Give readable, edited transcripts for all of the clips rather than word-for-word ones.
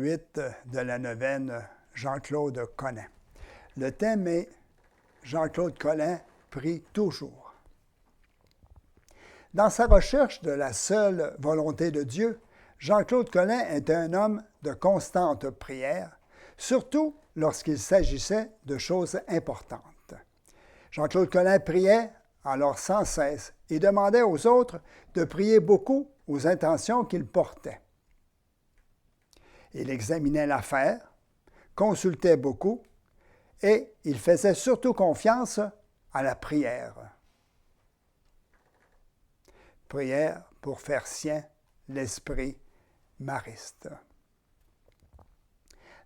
8 de la neuvaine Jean-Claude Colin. Le thème est Jean-Claude Colin prie toujours. Dans sa recherche de la seule volonté de Dieu, Jean-Claude Colin est un homme de constante prière, surtout lorsqu'il s'agissait de choses importantes. Jean-Claude Colin priait alors sans cesse et demandait aux autres de prier beaucoup aux intentions qu'il portait. Il examinait l'affaire, consultait beaucoup et il faisait surtout confiance à la prière. Prière pour faire sien l'esprit mariste.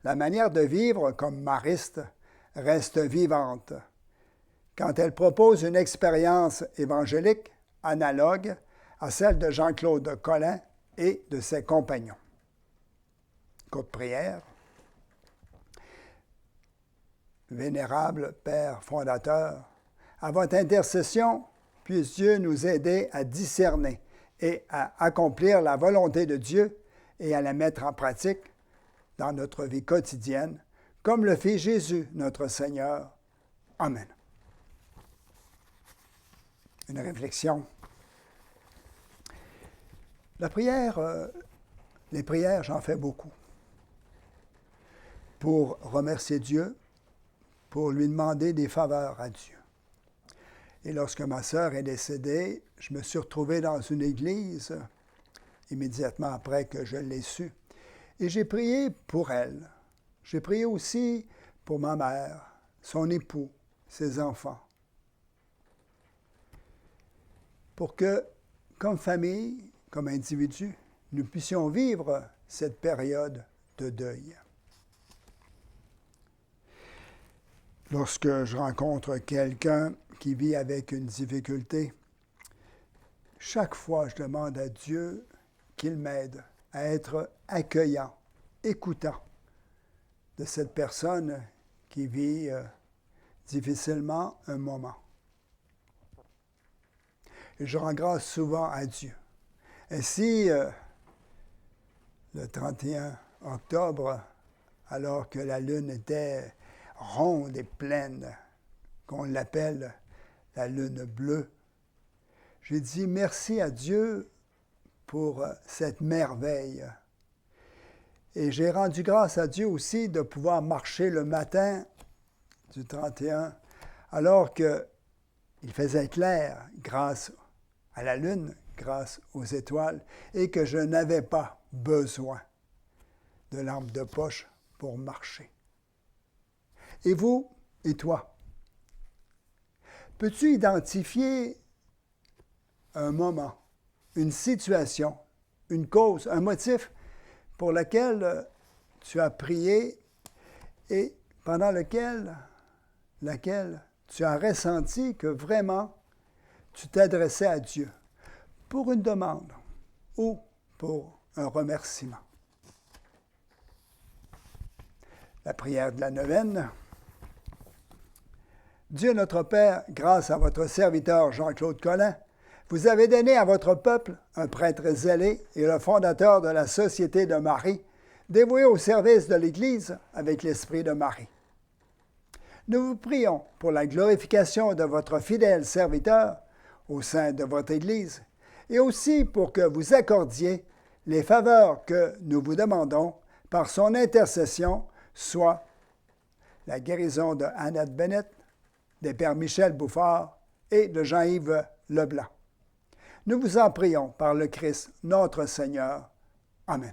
La manière de vivre comme mariste reste vivante quand elle propose une expérience évangélique analogue à celle de Jean-Claude Colin et de ses compagnons. Courte prière. Vénérable Père fondateur, à votre intercession, puisse Dieu nous aider à discerner et à accomplir la volonté de Dieu et à la mettre en pratique dans notre vie quotidienne, comme le fit Jésus, notre Seigneur. Amen. Une réflexion. La prière, les prières, j'en fais beaucoup. Pour remercier Dieu, pour lui demander des faveurs à Dieu. Et lorsque ma sœur est décédée, je me suis retrouvé dans une église immédiatement après que je l'ai su. Et j'ai prié pour elle. J'ai prié aussi pour ma mère, son époux, ses enfants. Pour que, comme famille, comme individu, nous puissions vivre cette période de deuil. Lorsque je rencontre quelqu'un qui vit avec une difficulté, chaque fois je demande à Dieu qu'il m'aide à être accueillant, écoutant de cette personne qui vit difficilement un moment. Et je rends grâce souvent à Dieu. Ainsi, le 31 octobre, alors que la lune était ronde et pleine, qu'on l'appelle la lune bleue, j'ai dit merci à Dieu pour cette merveille. Et j'ai rendu grâce à Dieu aussi de pouvoir marcher le matin du 31, alors qu'il faisait clair grâce à la lune, grâce aux étoiles, et que je n'avais pas besoin de lampe de poche pour marcher. Et vous, et toi? Peux-tu identifier un moment, une situation, une cause, un motif pour lequel tu as prié et pendant laquelle tu as ressenti que vraiment tu t'adressais à Dieu pour une demande ou pour un remerciement? La prière de la neuvaine. Dieu notre Père, grâce à votre serviteur Jean-Claude Colin, vous avez donné à votre peuple un prêtre zélé et le fondateur de la Société de Marie, dévoué au service de l'Église avec l'Esprit de Marie. Nous vous prions pour la glorification de votre fidèle serviteur au sein de votre Église et aussi pour que vous accordiez les faveurs que nous vous demandons par son intercession, soit la guérison de Annette Bennett, des pères Michel Bouffard et de Jean-Yves Leblanc. Nous vous en prions par le Christ, notre Seigneur. Amen.